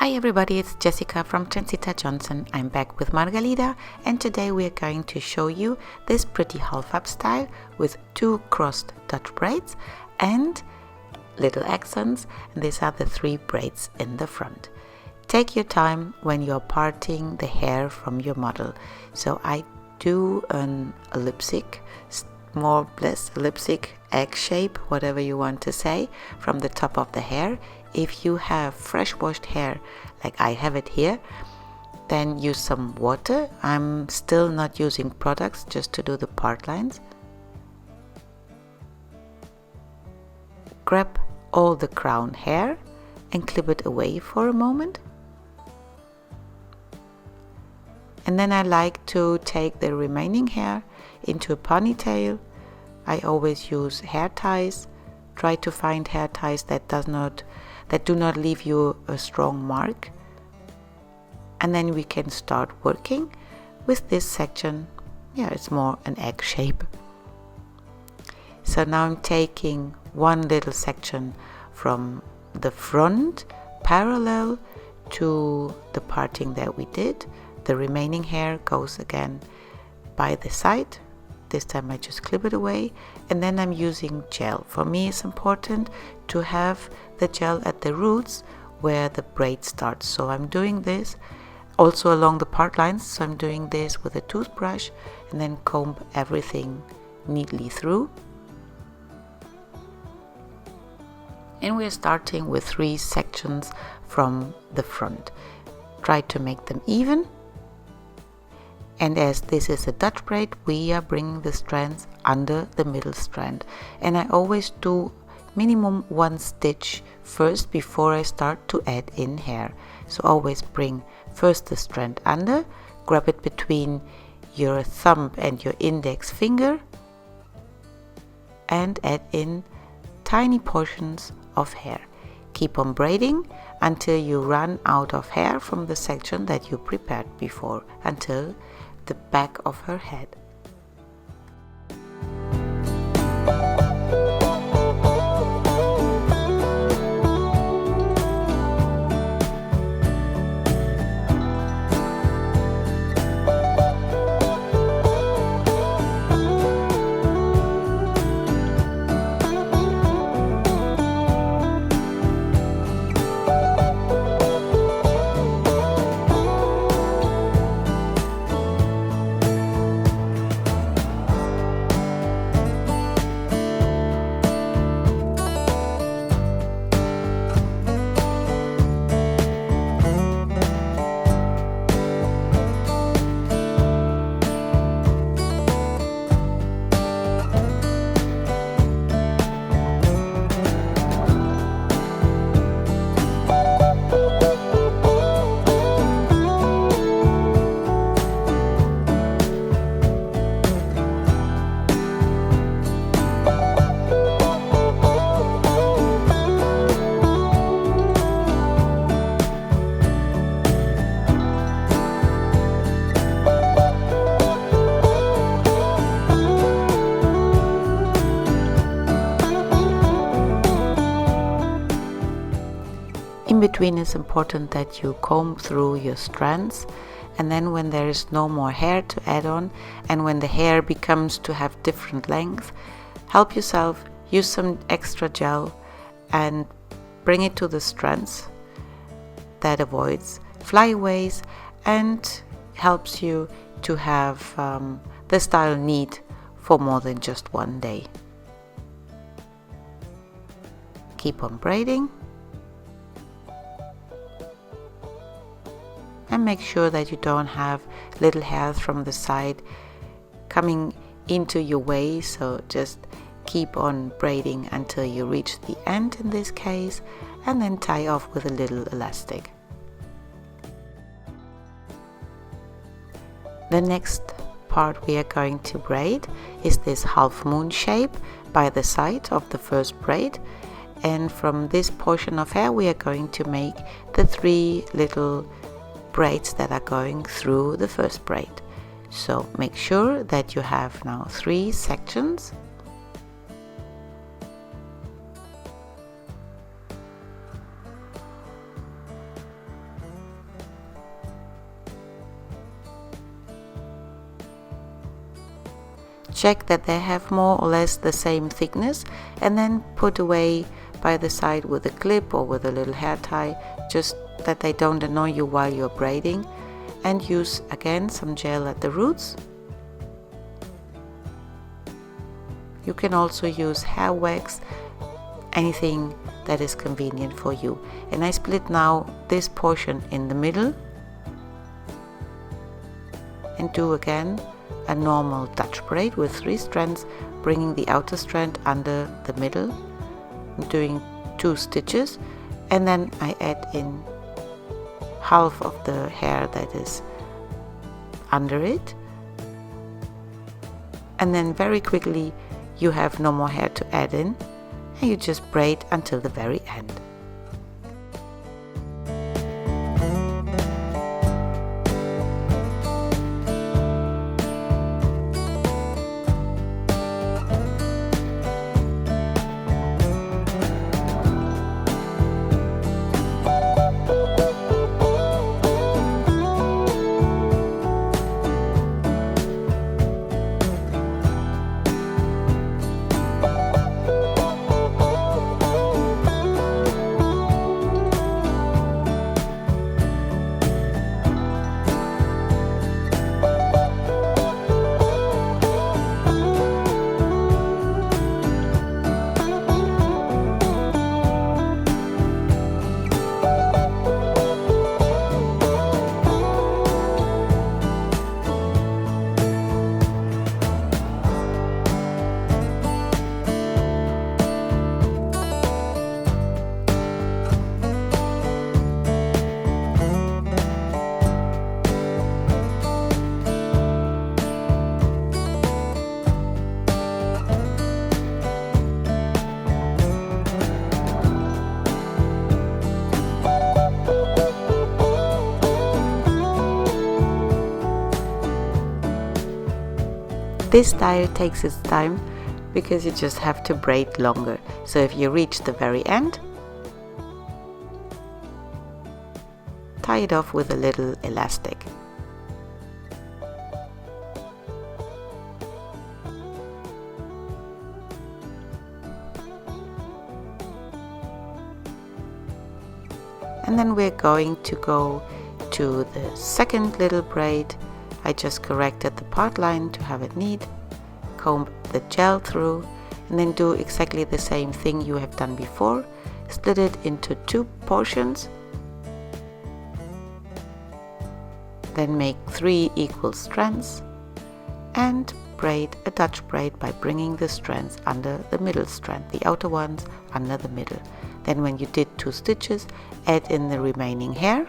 Hi everybody, it's Jessica from Transita Johnson. I'm back with Margalida, and today we are going to show you this pretty half-up style with 2 crossed Dutch braids and little accents, and these are the 3 braids in the front. Take your time when you're parting the hair from your model. So I do an elliptic, more or less elliptic egg shape, whatever you want to say, from the top of the hair. If you have fresh washed hair like I have it here, then use some water. I'm still not using products, just to do the part lines. Grab all the crown hair and clip it away for a moment. And then I like to take the remaining hair into a ponytail. I always use hair ties. Try to find hair ties that do not leave you a strong mark. And then we can start working with this section. Yeah, it's more an egg shape. So now I'm taking one little section from the front parallel to the parting that we did. The remaining hair goes again by the side. This time I just clip it away, and then I'm using gel. For me it's important to have the gel at the roots where the braid starts. So I'm doing this also along the part lines. So I'm doing this with a toothbrush and then comb everything neatly through. And we're starting with 3 sections from the front. Try to make them even. And as this is a Dutch braid, we are bringing the strands under the middle strand. And I always do minimum 1 stitch first before I start to add in hair. So always bring first the strand under, grab it between your thumb and your index finger, and add in tiny portions of hair. Keep on braiding until you run out of hair from the section that you prepared before, until the back of her head. In between, it's important that you comb through your strands, and then when there is no more hair to add on, and when the hair becomes to have different length, help yourself, use some extra gel and bring it to the strands. That avoids flyaways and helps you to have the style neat for more than just one day. Keep on braiding. And make sure that you don't have little hairs from the side coming into your way. So just keep on braiding until you reach the end in this case, and then tie off with a little elastic. The next part we are going to braid is this half moon shape by the side of the first braid, and from this portion of hair we are going to make the 3 little braids that are going through the first braid. So make sure that you have now 3 sections. Check that they have more or less the same thickness, and then put away by the side with a clip or with a little hair tie, just that they don't annoy you while you're braiding. And use again some gel at the roots. You can also use hair wax, anything that is convenient for you. And I split now this portion in the middle and do again a normal Dutch braid with 3 strands, bringing the outer strand under the middle, doing 2 stitches, and then I add in half of the hair that is under it, and then very quickly you have no more hair to add in, and you just braid until the very end. This style takes its time because you just have to braid longer. So if you reach the very end, tie it off with a little elastic. And then we're going to go to the second little braid. I just corrected the part line to have it neat, comb the gel through, and then do exactly the same thing you have done before. Split it into 2 portions, then make 3 equal strands and braid a Dutch braid by bringing the strands under the middle strand, the outer ones under the middle. Then when you did 2 stitches, add in the remaining hair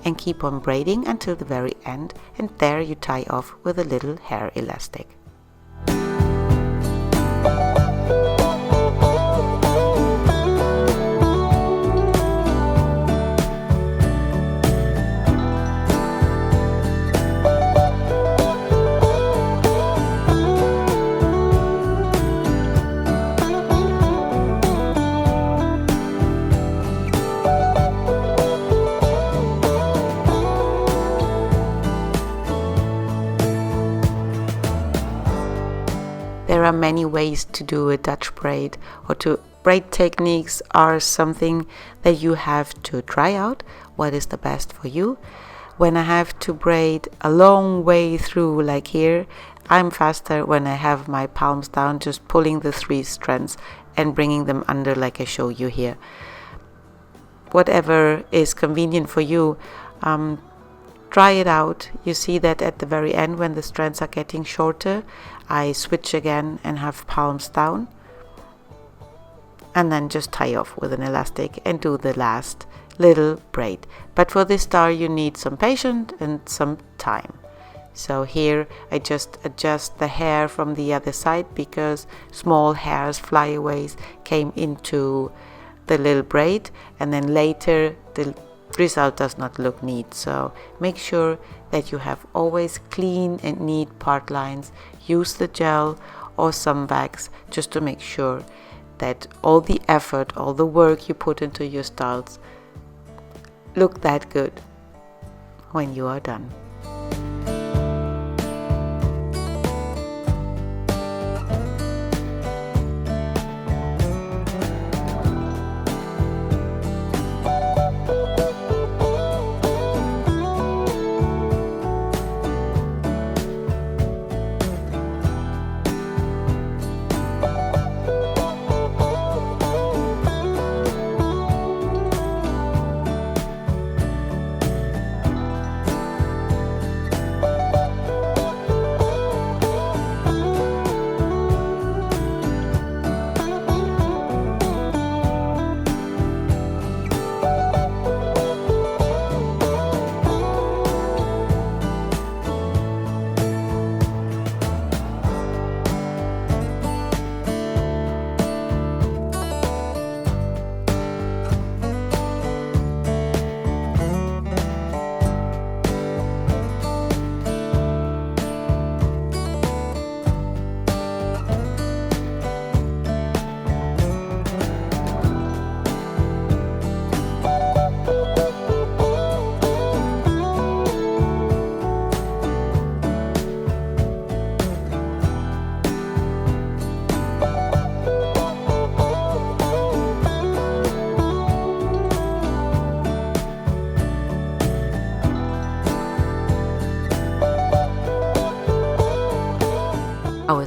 and keep on braiding until the very end, and there you tie off with a little hair elastic. There are many ways to do a Dutch braid, or to braid techniques are something that you have to try out what is the best for you. When I have to braid a long way through, like here, I'm faster when I have my palms down, just pulling the 3 strands and bringing them under like I show you here. Whatever is convenient for you, try it out. You see that at the very end, when the strands are getting shorter, I switch again and have palms down, and then just tie off with an elastic and do the last little braid. But for this star you need some patience and some time. So here I just adjust the hair from the other side, because small hairs, flyaways, came into the little braid, and then later the result does not look neat. So make sure that you have always clean and neat part lines. Use the gel or some wax just to make sure that all the effort, all the work you put into your styles look that good when you are done.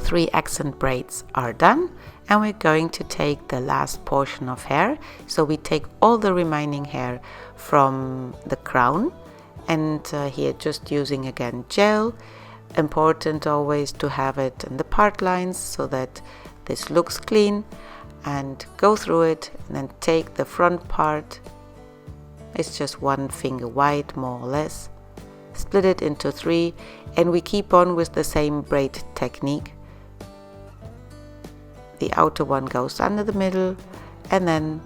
3 accent braids are done, and we're going to take the last portion of hair. So we take all the remaining hair from the crown, and here just using again gel. Important always to have it in the part lines so that this looks clean, and go through it and then take the front part. It's just 1 finger wide more or less. Split it into 3, and we keep on with the same braid technique. The outer one goes under the middle, and then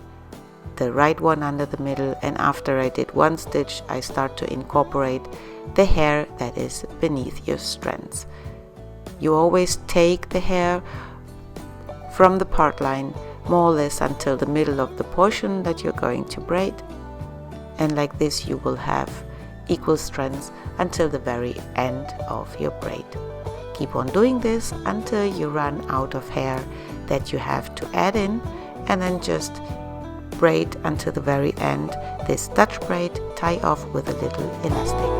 the right one under the middle, and after I did 1 stitch I start to incorporate the hair that is beneath your strands. You always take the hair from the part line more or less until the middle of the portion that you're going to braid, and like this you will have equal strands until the very end of your braid. Keep on doing this until you run out of hair that you have to add in, and then just braid until the very end. This Dutch braid, tie off with a little elastic.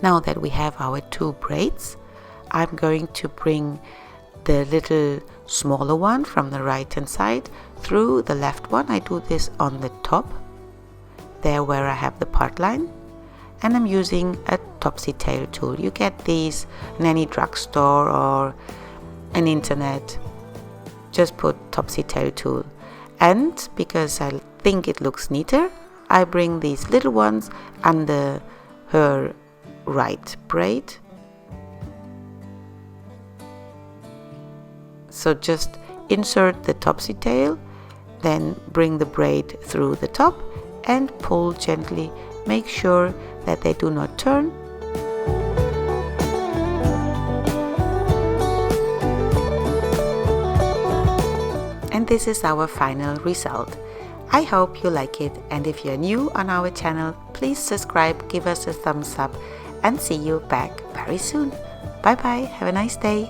Now that we have our 2 braids, I'm going to bring the little smaller one from the right hand side through the left one. I do this on the top, there where I have the part line, and I'm using a topsy tail tool. You get these in any drugstore or an internet. Just put topsy tail tool, and because I think it looks neater, I bring these little ones under her right braid. So just insert the topsy tail, then bring the braid through the top and pull gently. Make sure that they do not turn. And this is our final result. I hope you like it, and if you're new on our channel, please subscribe, give us a thumbs up, and see you back very soon. Bye bye, have a nice day.